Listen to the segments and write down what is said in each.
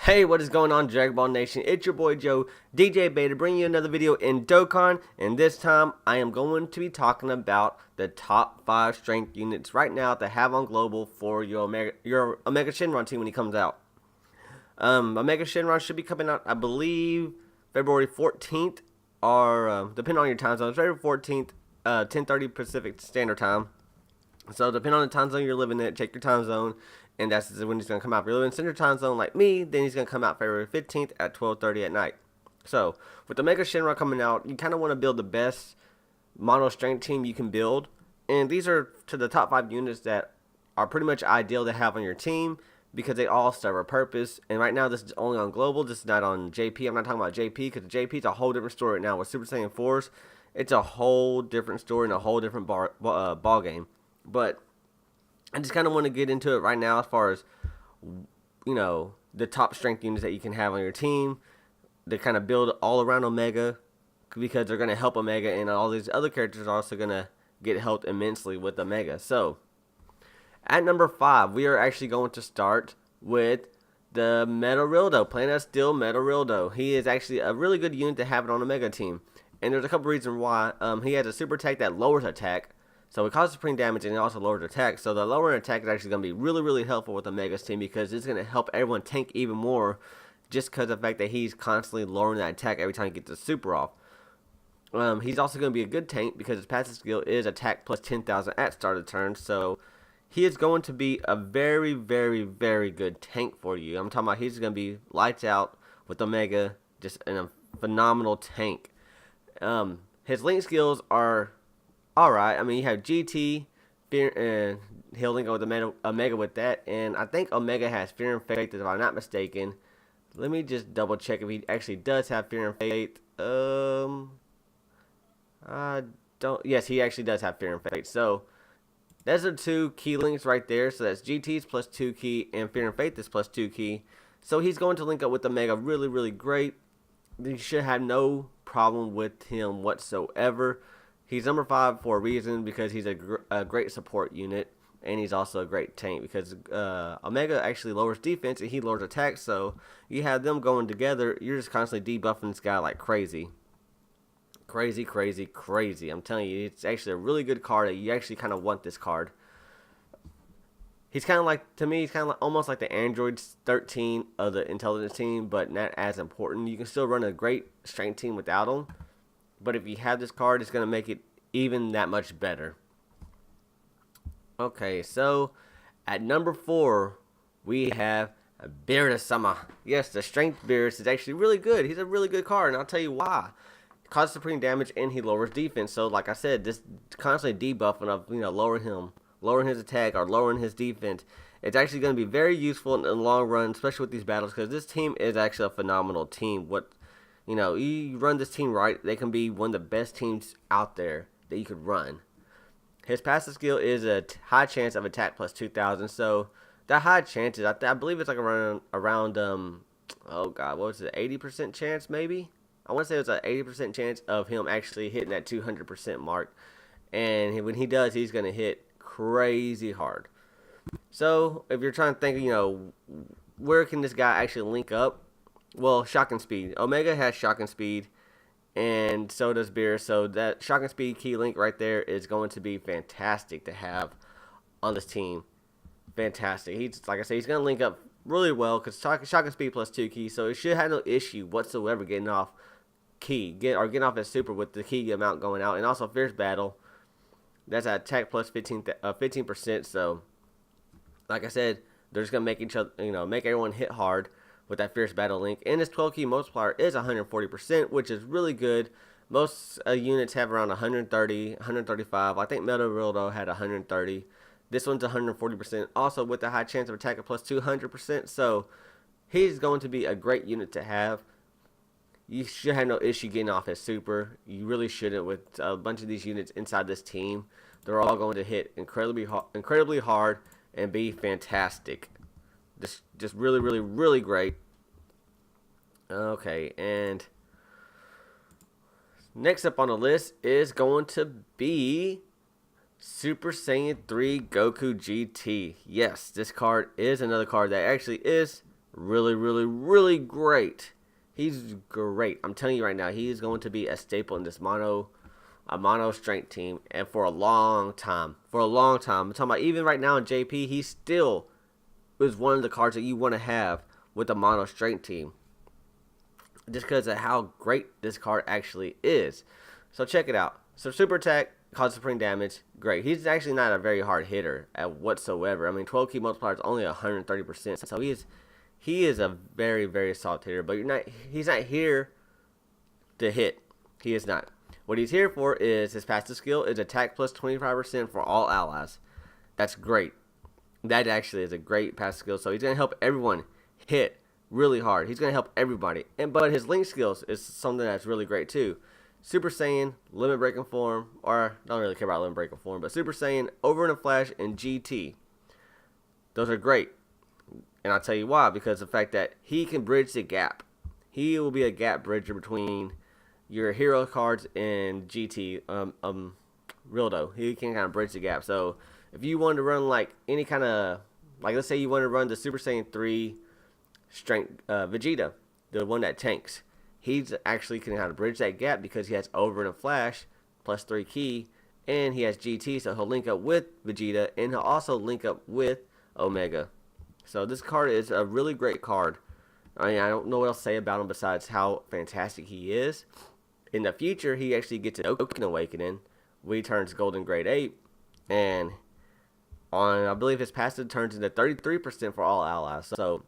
Hey, what is going on, Dragon Ball Nation? It's your boy Joe, DJ Beta, bringing you another video in Dokkan, and this time I am going to be talking about the top 5 strength units right now to have on Global for your Omega Shenron team when he comes out. Omega Shenron should be coming out, I believe, February 14th, or depending on your time zone, February 14th, 10:30 Pacific Standard Time. So depending on the time zone you're living in, check your time zone, and that's when he's going to come out. If you're living in Central Time Zone like me, then he's going to come out February 15th at 12:30 at night. So with the Mega Shenron coming out, you kind of want to build the best mono strength team you can build, and these are to the top 5 units that are pretty much ideal to have on your team because they all serve a purpose. And right now this is only on Global, this is not on JP. I'm not talking about JP because JP is a whole different story right now with Super Saiyan 4s. It's a whole different story and a whole different ball game. But I just kind of want to get into it right now as far as, you know, the top strength units that you can have on your team. They kind of build all around Omega because they're going to help Omega, and all these other characters are also going to get helped immensely with Omega. So, at number 5, we are actually going to start with the Meta-Rildo, Planet Steel Meta-Rildo. He is actually a really good unit to have it on Omega team. And there's a couple reasons why. He has a super attack that lowers attack. So it causes supreme damage and it also lowers attack. So the lowering attack is actually going to be really, really helpful with Omega's team because it's going to help everyone tank even more just because of the fact that he's constantly lowering that attack every time he gets the super off. He's also going to be a good tank because his passive skill is attack plus 10,000 at start of turn. So he is going to be a very, very, very good tank for you. I'm talking about he's going to be lights out with Omega, just in a phenomenal tank. His link skills are alright. I mean, you have GT, Fear, and he'll link up with Omega with that. And I think Omega has Fear and Faith, if I'm not mistaken. Let me just double check if he actually does have Fear and Faith. I don't. Yes, he actually does have Fear and Faith. So, those are 2 key links right there. So, that's GT's plus 2 key, and Fear and Faith is plus 2 key. So, he's going to link up with Omega really, really great. You should have no problem with him whatsoever. He's number 5 for a reason because he's a great support unit, and he's also a great tank because Omega actually lowers defense and he lowers attack. So you have them going together. You're just constantly debuffing this guy like crazy. Crazy, crazy, crazy. I'm telling you, it's actually a really good card that you actually kind of want this card. He's kind of like, to me, he's kind of like, almost like the Android 13 of the intelligence team, but not as important. You can still run a great strength team without him. But if you have this card, it's going to make it even that much better. Okay, so at number 4, we have Beerus-sama. Yes, the Strength Beerus is actually really good. He's a really good card, and I'll tell you why. He causes supreme damage, and he lowers defense. So, like I said, this constantly debuffing of, lowering his attack or lowering his defense. It's actually going to be very useful in the long run, especially with these battles, because this team is actually a phenomenal team. You run this team right, they can be one of the best teams out there that you could run. His passive skill is a high chance of attack plus 2,000. So that high chances, I believe it's like around oh god, what was it, 80% chance maybe? I want to say it was an 80% chance of him actually hitting that 200% mark. And when he does, he's going to hit crazy hard. So if you're trying to think, where can this guy actually link up? Well, shocking speed. Omega has shocking speed, and so does Beerus. So that shocking speed key link right there is going to be fantastic to have on this team. Fantastic. He's, like I said, he's going to link up really well because shocking speed plus 2 key. So it should have no issue whatsoever getting off getting off his super with the key amount going out, and also fierce battle. That's at attack plus 15%. So, like I said, they're just gonna make each other, make everyone hit hard with that fierce battle link. And this 12 key multiplier is 140%, which is really good. Most units have around 130, 135. I think Meta-Rildo had 130. This one's 140%. Also with a high chance of attack of plus 200%. So he's going to be a great unit to have. You should have no issue getting off his super. You really shouldn't with a bunch of these units inside this team. They're all going to hit incredibly hard and be fantastic. Just really, really, really great. Okay, and next up on the list is going to be Super Saiyan 3 Goku GT. Yes, this card is another card that actually is really, really, really great. He's great. I'm telling you right now, he is going to be a staple in this mono strength team, and for a long time. For a long time. I'm talking about even right now in JP, he still is one of the cards that you want to have with the mono strength team, just because of how great this card actually is. So check it out. So super attack, causes supreme damage, great. He's actually not a very hard hitter at whatsoever. I mean, 12 key multiplier is only 130%, so he is a very, very soft hitter. But he's not here to hit. He is not. What he's here for is his passive skill is attack plus 25% for all allies. That's great. That actually is a great passive skill. So he's gonna help everyone hit really hard. He's gonna help everybody. But his link skills is something that's really great too. Super Saiyan, Limit Breaking Form, or don't really care about Limit Breaking Form, but Super Saiyan, Over in a Flash, and GT. Those are great. And I'll tell you why, because of the fact that he can bridge the gap. He will be a gap bridger between your hero cards and GT, Rildo. He can kind of bridge the gap. So if you wanted to run like any kind of, like let's say you want to run the Super Saiyan 3 Strength Vegeta, the one that tanks. He's actually can kind of bridge that gap because he has Over and a Flash plus 3 key, and he has GT, so he'll link up with Vegeta, and he'll also link up with Omega. So this card is a really great card. I mean, I don't know what else to say about him besides how fantastic he is. In the future, he actually gets an Dokkan Awakening when he turns Golden Grade 8, and I believe his passive turns into 33% for all allies. So,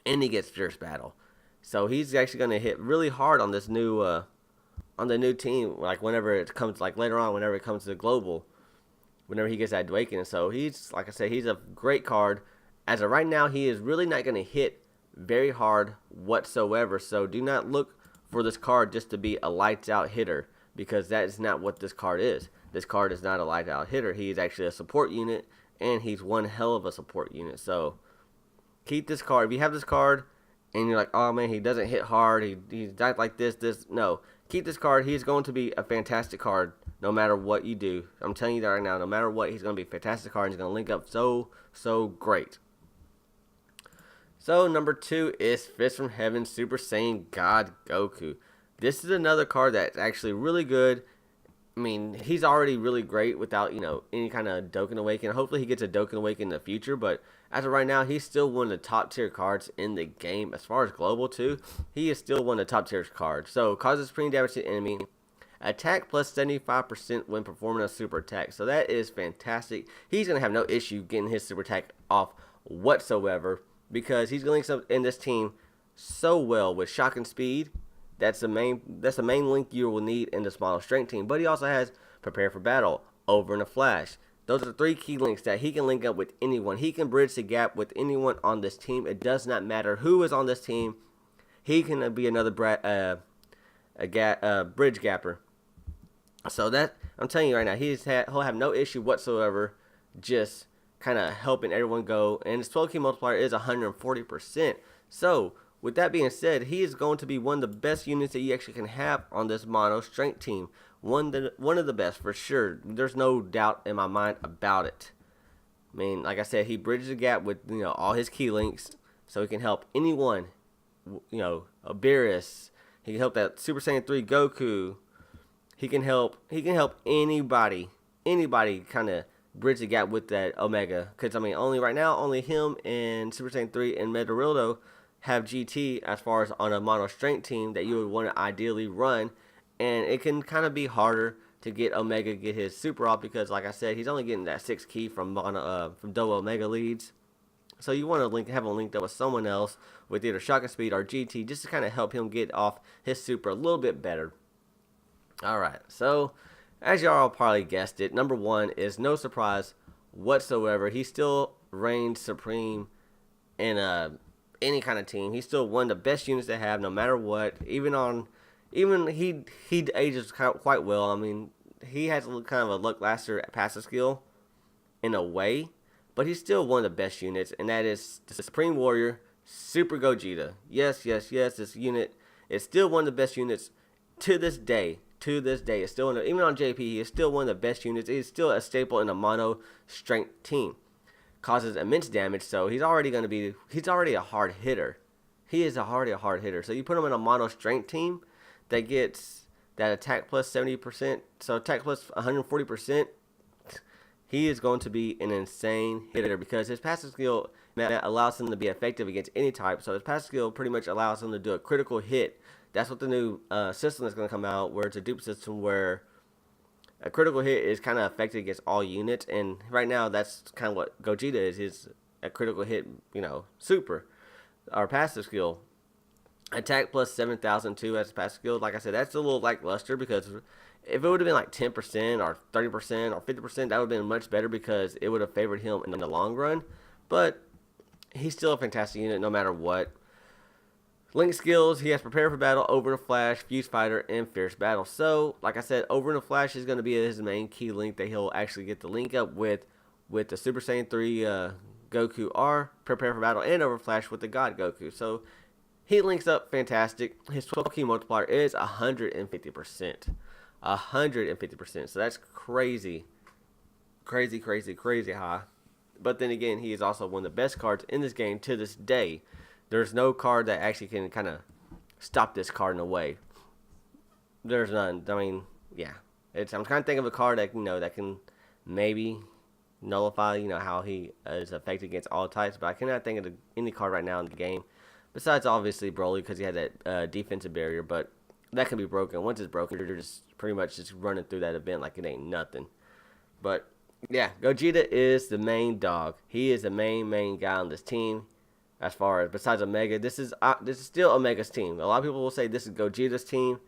and he gets Fierce Battle. So he's actually going to hit really hard on this new, on the new team. Like whenever it comes, like later on, whenever it comes to global, whenever he gets that Awakening. So he's, like I said, he's a great card. As of right now, he is really not going to hit very hard whatsoever. So do not look for this card just to be a lights out hitter, because that is not what this card is. This card is not a lights out hitter. He is actually a support unit, and he's one hell of a support unit. So keep this card. If you have this card and you're like, oh man, he doesn't hit hard, he's not like this, no. Keep this card. He's going to be a fantastic card no matter what you do. I'm telling you that right now. No matter what, he's going to be a fantastic card. He's going to link up so great. So number 2 is Fist from Heaven Super Saiyan God Goku. This is another card that's actually really good. I mean, he's already really great without, any kind of Dokkan Awakening. Hopefully he gets a Dokkan Awakening in the future, but as of right now, he's still one of the top tier cards in the game. As far as global too, he is still one of the top tier cards. So causes supreme damage to the enemy. Attack plus 75% when performing a super attack. So that is fantastic. He's going to have no issue getting his super attack off whatsoever, because he's going to link up in this team so well with shock and speed. That's the main link you will need in the small strength team. But he also has Prepare for Battle, Over in a Flash. Those are 3 key links that he can link up with anyone. He can bridge the gap with anyone on this team. It does not matter who is on this team. He can be another bridge gapper. So that, I'm telling you right now, he'll have no issue whatsoever just kind of helping everyone go. And his 12 key multiplier is 140%. So with that being said, he is going to be one of the best units that you actually can have on this mono strength team. One of the best for sure. There's no doubt in my mind about it. I mean, like I said, he bridges the gap with all his key links, so he can help anyone. Beerus. He can help that Super Saiyan 3 Goku. He can help anybody. Anybody kind of bridge the gap with that Omega. Because I mean, only him and Super Saiyan 3 and Meta-Rildo have GT as far as on a mono strength team that you would want to ideally run, and it can kind of be harder to get Omega get his super off, because like I said, he's only getting that 6 key from double Omega leads. So you want to have him linked up with someone else with either shock and speed or GT, just to kind of help him get off his super a little bit better. Alright, so as y'all probably guessed it, number 1 is no surprise whatsoever. He still reigns supreme in any kind of team. He's still one of the best units to have no matter what. Even he ages quite well. I mean, he has kind of a lackluster passive skill in a way, but he's still one of the best units, and that is the Supreme Warrior Super Gogeta. Yes, this unit is still one of the best units to this day. It's still even on JP, he is still one of the best units. He's still a staple in a mono strength team. causes immense damage. So he's already a hard hitter. He is already a hard hitter. So you put him in a mono strength team that gets that attack plus 70%, so attack plus 140%. He is going to be an insane hitter because his passive skill allows him to be effective against any type. So his passive skill pretty much allows him to do a critical hit. That's what the new system is going to come out, where it's a dupe system where a critical hit is kind of effective against all units. And right now, that's kind of what Gogeta is. His a critical hit, super, or passive skill. Attack plus 7,002 as a passive skill. Like I said, that's a little lackluster because if it would have been like 10% or 30% or 50%, that would have been much better because it would have favored him in the long run. But he's still a fantastic unit no matter what. Link skills, he has Prepare for Battle, Over the Flash, Fuse Fighter, and Fierce Battle. So, like I said, Over the Flash is going to be his main key link that he'll actually get to link up with the Super Saiyan 3 Goku R, Prepare for Battle, and Over Flash with the God Goku. So, he links up fantastic. His 12 key multiplier is 150%. 150%. So, that's crazy. Crazy high. But then again, he is also one of the best cards in this game to this day. There's no card that actually can kind of stop this card in a way. There's none. I mean, yeah. I'm trying to think of a card that that can maybe nullify how he is effective against all types, but I cannot think of any card right now in the game. Besides, obviously, Broly, because he had that defensive barrier, but that can be broken. Once it's broken, you're just pretty much just running through that event like it ain't nothing. But yeah, Gogeta is the main dog. He is the main guy on this team. As far as besides Omega, this is still Omega's team. A lot of people will say this is Gogeta's team.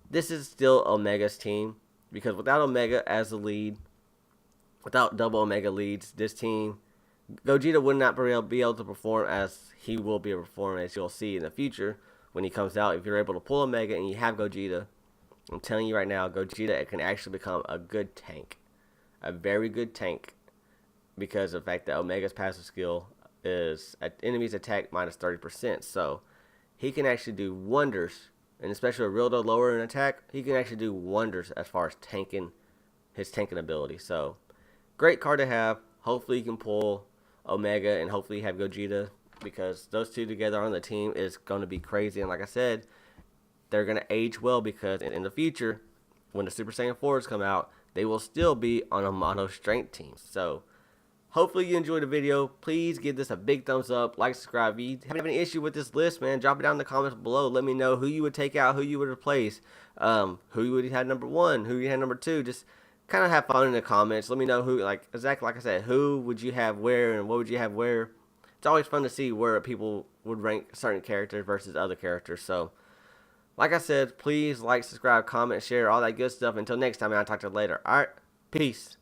This is still Omega's team because without Omega as the lead, without double Omega leads, this team, Gogeta would not be able to perform as he will be able to perform, as you'll see in the future when he comes out. If you're able to pull Omega and you have Gogeta, I'm telling you right now, Gogeta can actually become a good tank, a very good tank, because of the fact that Omega's passive skill is at enemies attack minus 30%. So he can actually do wonders, and especially with Rildo lower in attack, he can actually do wonders as far as his tanking ability. So great card to have. Hopefully you can pull Omega and hopefully you have Gogeta, because those two together on the team is going to be crazy. And like I said, they're going to age well because in the future, when the Super Saiyan 4s come out, they will still be on a mono strength team. So hopefully you enjoyed the video. Please give this a big thumbs up, like, subscribe. If you have any issue with this list, man, drop it down in the comments below. Let me know who you would take out, who you would replace, who you would have number 1, who you had number 2. Just kind of have fun in the comments. Let me know who, exactly like I said, who would you have where and what would you have where. It's always fun to see where people would rank certain characters versus other characters. So, like I said, please like, subscribe, comment, share, all that good stuff. Until next time, man, I'll talk to you later. All right, peace.